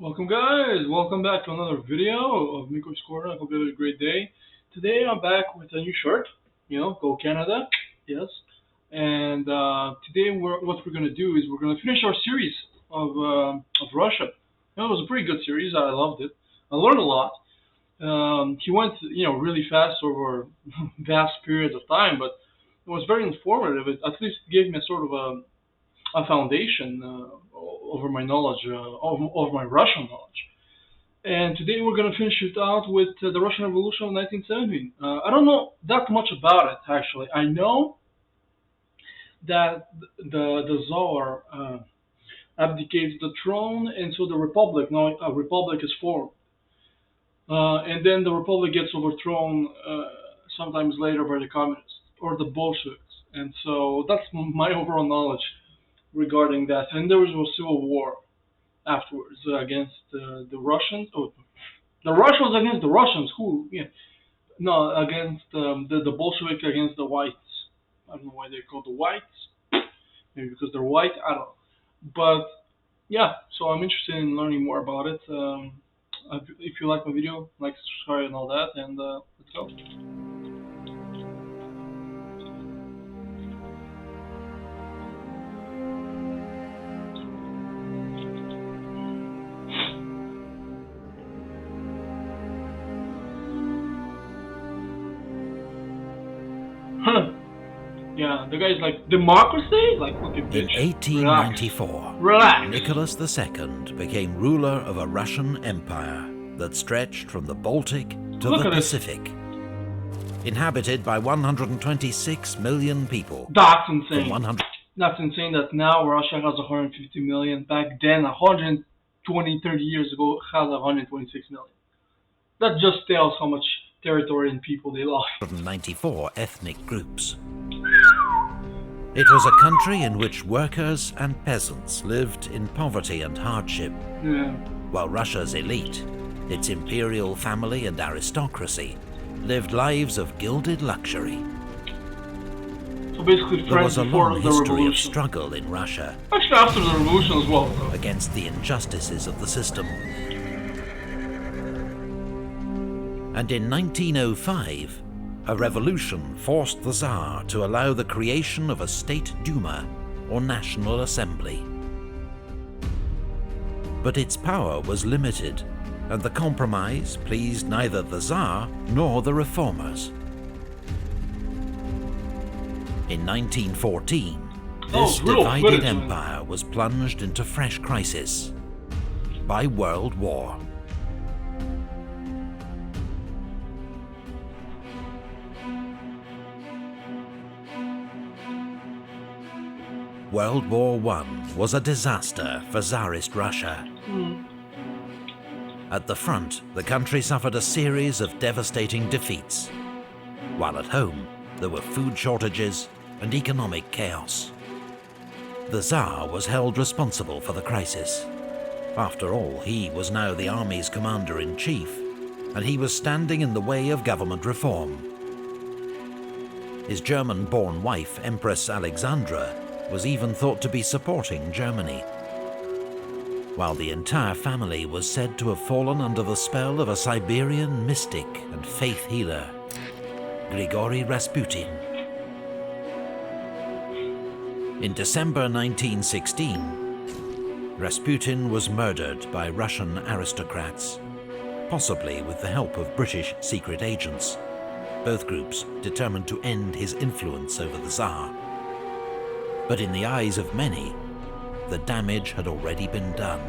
Welcome guys, welcome back to another video of Miko's Corner. I hope you had a great day. Today I'm back with a new shirt, Go Canada, yes. And today what we're going to do is we're going to finish our series of Russia. It was a pretty good series, I loved it. I learned a lot. He went, really fast over vast periods of time, but it was very informative. It at least gave me a sort of a foundation over my knowledge, of my Russian knowledge. And today we're going to finish it out with the Russian Revolution of 1917. I don't know that much about it, actually. I know that the Tsar abdicates the throne, and so the Republic, now a Republic is formed. And then the Republic gets overthrown sometimes later by the Communists or the Bolsheviks. And so that's my overall knowledge regarding that. And there was a civil war afterwards against the Russians. Oh, the Russians against the Russians. Who? Yeah. No, against the Bolshevik against the whites. I don't know why they're called the whites. Maybe because they're white. I don't know. But yeah, so I'm interested in learning more about it. If you like my video, like, subscribe, and all that, and let's go. Huh. Yeah, the guy's like, democracy? Like, fucking In bitch. 1894, Relax. Nicholas II became ruler of a Russian empire that stretched from the Baltic to Look the at this. Pacific. Inhabited by 126 million people. That's From insane. 100 That's insane that now Russia has 150 million. Back then, 120, 30 years ago, it had 126 million. That just tells how much territory and people they lost. 194 ethnic groups. It was a country in which workers and peasants lived in poverty and hardship, Yeah. while Russia's elite, its imperial family and aristocracy, lived lives of gilded luxury. So basically, There France was a before long the history of revolution. struggle in Russia Actually, after the revolution as well. Though. against the injustices of the system. And in 1905, a revolution forced the Tsar to allow the creation of a State Duma, or National Assembly. But its power was limited, and the compromise pleased neither the Tsar nor the reformers. In 1914, this real divided footage, man. empire was plunged into fresh crisis by World War. World War I was a disaster for Tsarist Russia. At the front, the country suffered a series of devastating defeats, while at home there were food shortages and economic chaos. The Tsar was held responsible for the crisis. After all, he was now the army's commander-in-chief, and he was standing in the way of government reform. His German-born wife, Empress Alexandra, was even thought to be supporting Germany, while the entire family was said to have fallen under the spell of a Siberian mystic and faith healer, Grigory Rasputin. In December 1916, Rasputin was murdered by Russian aristocrats, possibly with the help of British secret agents, both groups determined to end his influence over the Tsar. But in the eyes of many, the damage had already been done.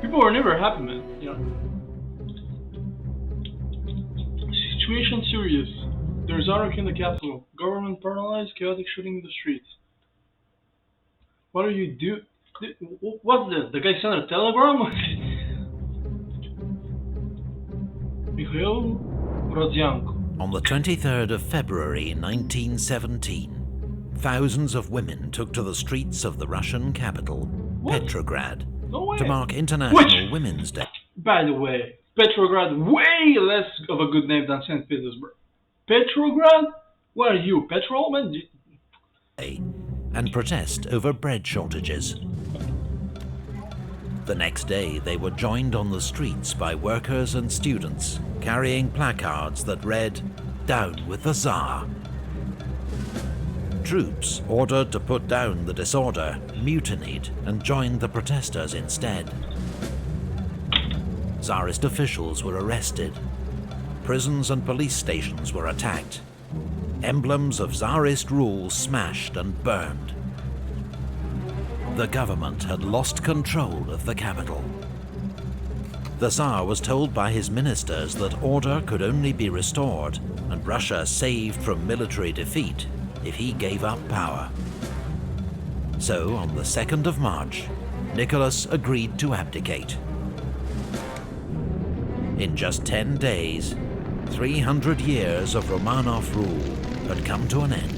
People were never happy, man. Situation serious. There's anarchy in the capital. Government paralyzed, chaotic shooting in the streets. What do you do? What's this? The guy sent a telegram? Mikhail Rodyanko. On the 23rd of February 1917, thousands of women took to the streets of the Russian capital, Petrograd, No way. to mark International Women's Day. By the way, Petrograd, way less of a good name than St. Petersburg. Petrograd? What are you, petrol man? And protest over bread shortages. The next day, they were joined on the streets by workers and students carrying placards that read, "Down with the Tsar." Troops ordered to put down the disorder mutinied and joined the protesters instead. Tsarist officials were arrested. Prisons and police stations were attacked. Emblems of Tsarist rule smashed and burned. The government had lost control of the capital. The Tsar was told by his ministers that order could only be restored and Russia saved from military defeat if he gave up power. So, on the 2nd of March, Nicholas agreed to abdicate. In just 10 days, 300 years of Romanov rule had come to an end.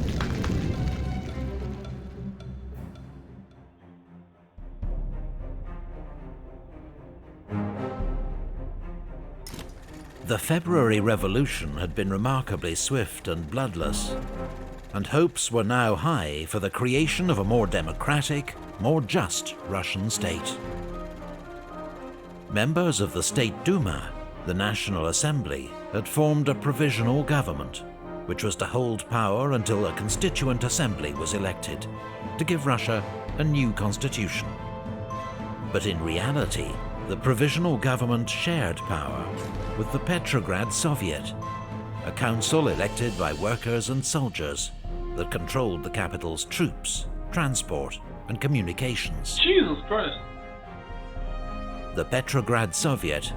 The February Revolution had been remarkably swift and bloodless, and hopes were now high for the creation of a more democratic, more just Russian state. Members of the State Duma, the National Assembly, had formed a provisional government, which was to hold power until a constituent assembly was elected, to give Russia a new constitution. But in reality, the provisional government shared power with the Petrograd Soviet, a council elected by workers and soldiers that controlled the capital's troops, transport, and communications. Jesus Christ. The Petrograd Soviet,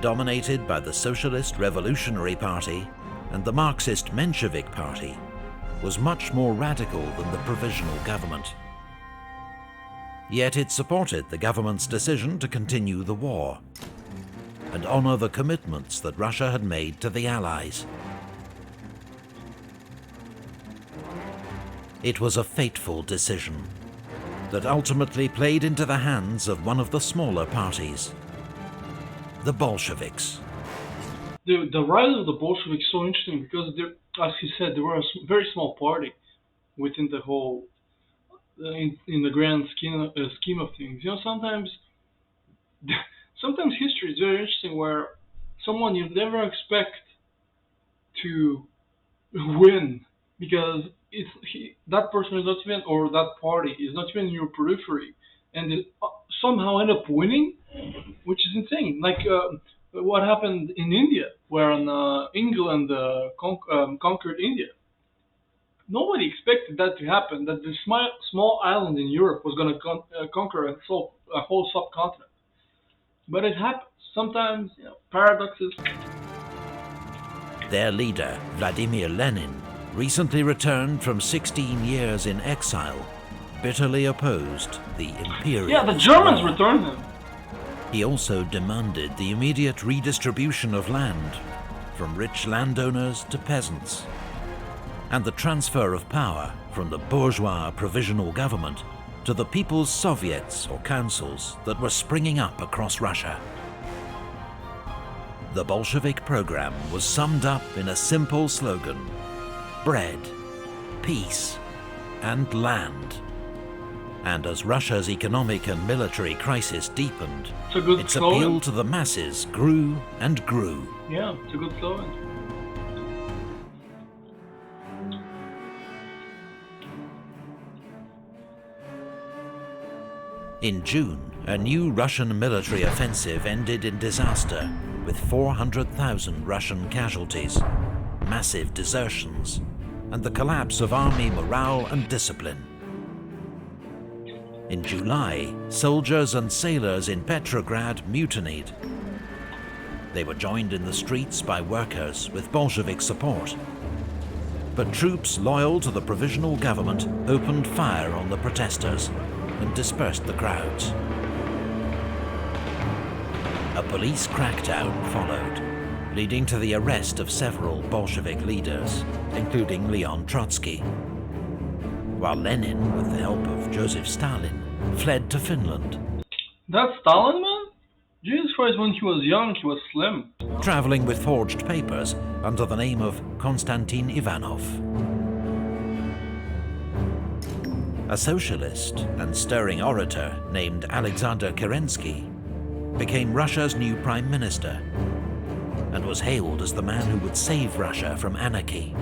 dominated by the Socialist Revolutionary Party and the Marxist Menshevik Party, was much more radical than the provisional government. Yet it supported the government's decision to continue the war and honor the commitments that Russia had made to the Allies. It was a fateful decision that ultimately played into the hands of one of the smaller parties, the Bolsheviks. The rise of the Bolsheviks is so interesting because, as he said, they were a very small party within the whole, in the grand scheme of things. You know, sometimes history is very interesting where someone you never expect to win because that person is not even, or that party is not even in your periphery, and they somehow end up winning, which is insane. Like what happened in India, where England conquered India. Nobody expected that to happen, that this small island in Europe was going to conquer a whole subcontinent. But it happens. Sometimes, you know, paradoxes. Their leader, Vladimir Lenin, recently returned from 16 years in exile, bitterly opposed the imperial. Yeah, the Germans returned him. He also demanded the immediate redistribution of land, from rich landowners to peasants, and the transfer of power from the bourgeois provisional government to the people's soviets or councils that were springing up across Russia. The Bolshevik program was summed up in a simple slogan: bread, peace, and land. And as Russia's economic and military crisis deepened, its appeal to the masses grew and grew. Yeah, it's a good slogan. In June, a new Russian military offensive ended in disaster, with 400,000 Russian casualties, massive desertions, and the collapse of army morale and discipline. In July, soldiers and sailors in Petrograd mutinied. They were joined in the streets by workers with Bolshevik support. But troops loyal to the provisional government opened fire on the protesters and dispersed the crowds. A police crackdown followed, leading to the arrest of several Bolshevik leaders, including Leon Trotsky, while Lenin, with the help of Joseph Stalin, fled to Finland. That's Stalin, man? Jesus Christ, when he was young, he was slim. Traveling with forged papers under the name of Konstantin Ivanov. A socialist and stirring orator named Alexander Kerensky became Russia's new prime minister and was hailed as the man who would save Russia from anarchy.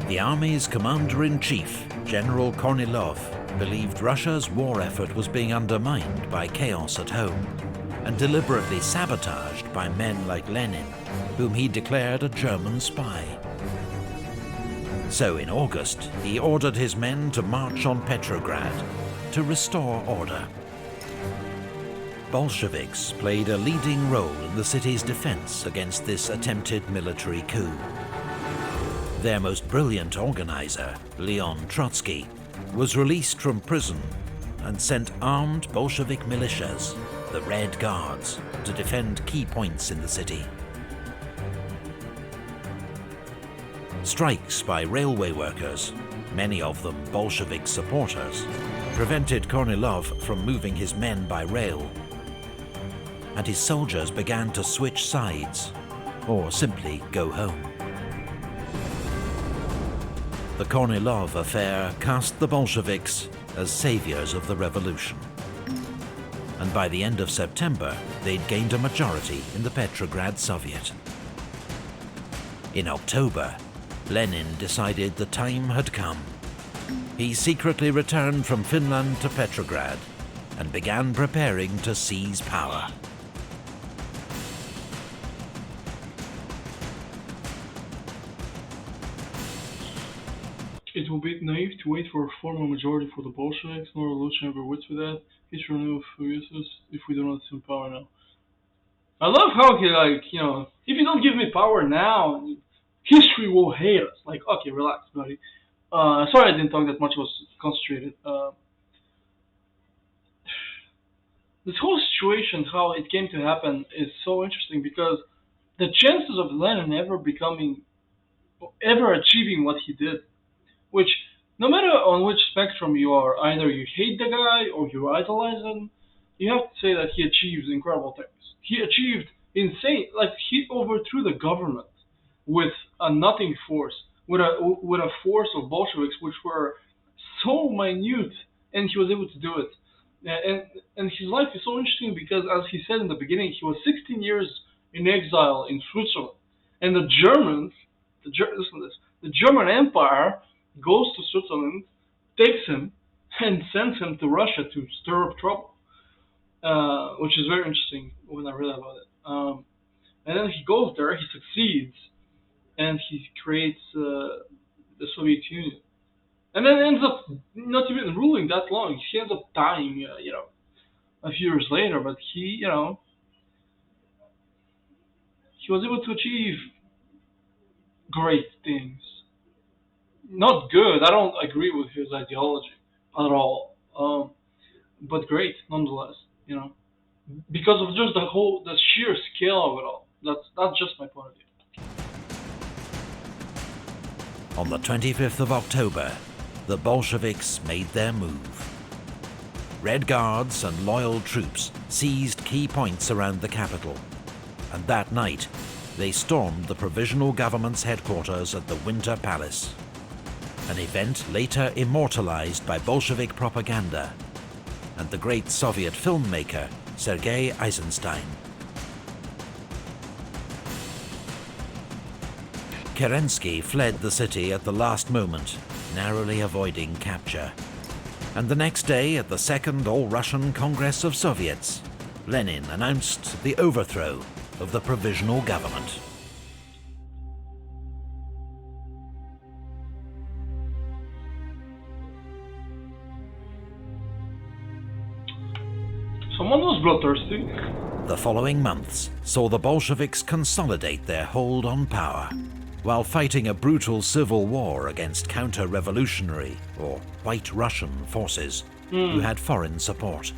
The army's commander-in-chief, General Kornilov, believed Russia's war effort was being undermined by chaos at home and deliberately sabotaged by men like Lenin, whom he declared a German spy. So in August, he ordered his men to march on Petrograd to restore order. Bolsheviks played a leading role in the city's defense against this attempted military coup. Their most brilliant organizer, Leon Trotsky, was released from prison and sent armed Bolshevik militias, the Red Guards, to defend key points in the city. Strikes by railway workers, many of them Bolshevik supporters, prevented Kornilov from moving his men by rail, and his soldiers began to switch sides, or simply go home. The Kornilov affair cast the Bolsheviks as saviors of the revolution. And by the end of September, they'd gained a majority in the Petrograd Soviet. In October, Lenin decided the time had come. He secretly returned from Finland to Petrograd and began preparing to seize power. It will be naive to wait for a formal majority for the Bolsheviks. No revolution ever waits for that. History will never forgive us if we do not assume power now. I love how he, like, you know, if you don't give me power now, history will hate us. Like, okay, relax, buddy. Sorry I didn't talk that much. I was concentrated. This whole situation, how it came to happen, is so interesting because the chances of Lenin ever achieving what he did, which, no matter on which spectrum you are, either you hate the guy or you idolize him, you have to say that he achieved incredible things. He achieved insane, like he overthrew the government with a nothing force, with a force of Bolsheviks which were so minute, and he was able to do it. And his life is so interesting because, as he said in the beginning, he was 16 years in exile in Switzerland, and the Germans, listen to this, the German Empire goes to Switzerland, takes him, and sends him to Russia to stir up trouble, which is very interesting when I read about it. And then he goes there, he succeeds, and he creates the Soviet Union. And then ends up not even ruling that long. He ends up dying, a few years later. But he was able to achieve great things. Not good. I don't agree with his ideology at all. But great nonetheless. Because of just the sheer scale of it all. That's just my point of view. On the 25th of October, the Bolsheviks made their move. Red Guards and loyal troops seized key points around the capital, and that night they stormed the provisional government's headquarters at the Winter Palace, an event later immortalized by Bolshevik propaganda and the great Soviet filmmaker Sergei Eisenstein. Kerensky fled the city at the last moment, narrowly avoiding capture. And the next day, at the Second All-Russian Congress of Soviets, Lenin announced the overthrow of the provisional government. Someone was bloodthirsty. The following months saw the Bolsheviks consolidate their hold on power, while fighting a brutal civil war against counter-revolutionary, or White Russian, forces who had foreign support.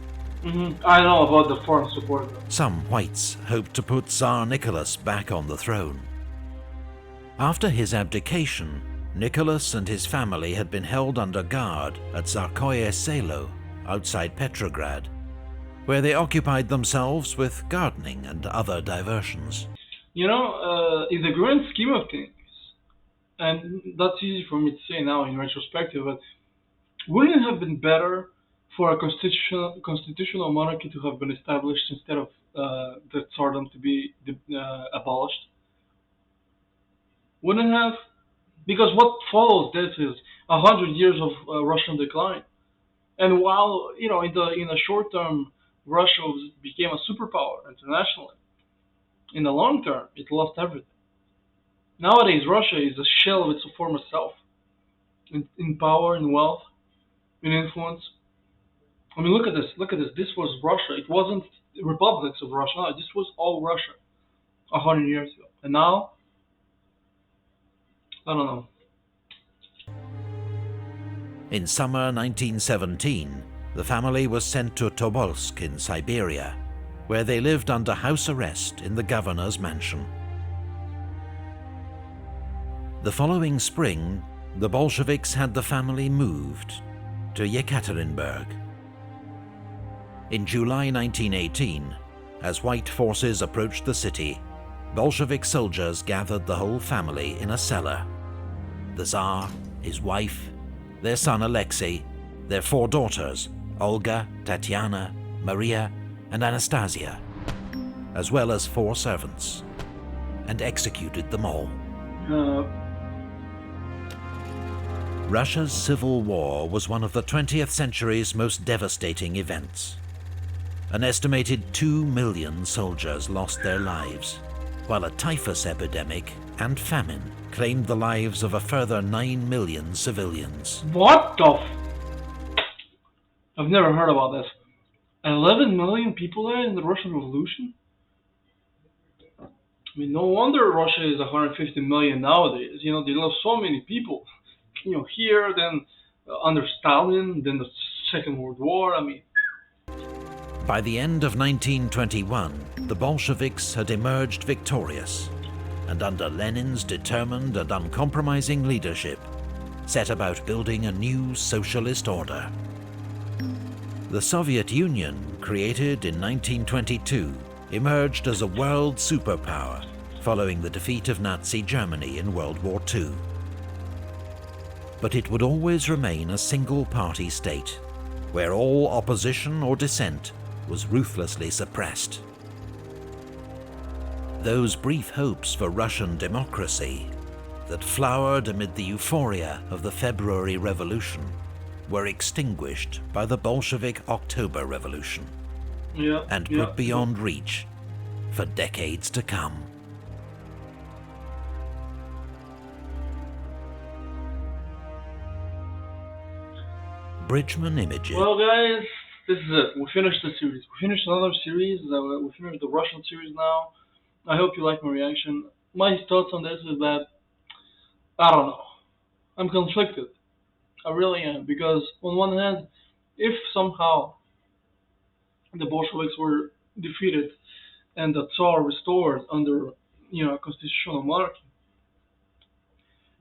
I know about the foreign support. Some whites hoped to put Tsar Nicholas back on the throne. After his abdication, Nicholas and his family had been held under guard at Tsarskoye Selo, outside Petrograd, where they occupied themselves with gardening and other diversions. In the grand scheme of things, and that's easy for me to say now in retrospective, but wouldn't it have been better for a constitutional monarchy to have been established instead of the tsardom to be abolished? Wouldn't it have? Because what follows this is 100 years of Russian decline. And while in the short term, Russia became a superpower internationally, in the long term, it lost everything. Nowadays, Russia is a shell of its former self in power, in wealth, in influence. I mean, look at this. Look at this. This was Russia. It wasn't republics of Russia. No, this was all Russia 100 years ago. And now, I don't know. In summer 1917, the family was sent to Tobolsk in Siberia, where they lived under house arrest in the governor's mansion. The following spring, the Bolsheviks had the family moved to Yekaterinburg. In July 1918, as white forces approached the city, Bolshevik soldiers gathered the whole family in a cellar. The Tsar, his wife, their son Alexei, their 4 daughters, Olga, Tatiana, Maria, and Anastasia, as well as 4 servants, and executed them all. Uh, Russia's Civil War was one of the 20th century's most devastating events. An estimated 2 million soldiers lost their lives, while a typhus epidemic and famine claimed the lives of a further 9 million civilians. what the? I've never heard about this. 11 million people there in the Russian Revolution? I mean, no wonder Russia is 150 million nowadays. They lost so many people. Here, then under Stalin, then the Second World War. I mean, By the end of 1921, the Bolsheviks had emerged victorious, and under Lenin's determined and uncompromising leadership, set about building a new socialist order. The Soviet Union, created in 1922, emerged as a world superpower following the defeat of Nazi Germany in World War II. But it would always remain a single-party state, where all opposition or dissent was ruthlessly suppressed. Those brief hopes for Russian democracy that flowered amid the euphoria of the February Revolution were extinguished by the Bolshevik October Revolution and put beyond reach for decades to come. Bridgman Images. Well, guys, this is it. We finished the series. We finished another series. We finished the Russian series now. I hope you like my reaction. My thoughts on this is that, I don't know. I'm conflicted. I really am. Because, on one hand, if somehow the Bolsheviks were defeated and the Tsar restored under, a constitutional monarchy,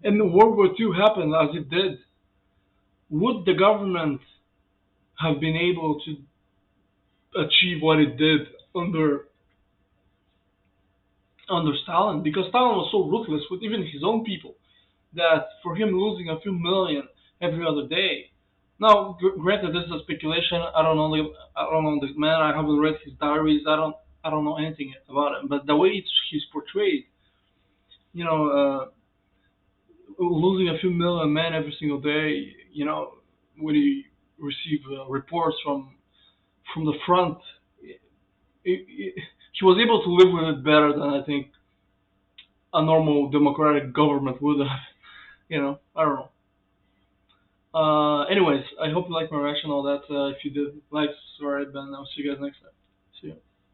and World War II happened as it did, would the government have been able to achieve what it did under Stalin? Because Stalin was so ruthless with even his own people that for him losing a few million every other day. Now, granted, this is a speculation. I don't know the man. I haven't read his diaries. I don't know anything about him. But the way he's portrayed, losing a few million men every single day, when he received reports from the front, he was able to live with it better than I think a normal democratic government would have. I don't know. Anyways, I hope you liked my reaction, all that. If you did, like, subscribe, and I'll see you guys next time. See you.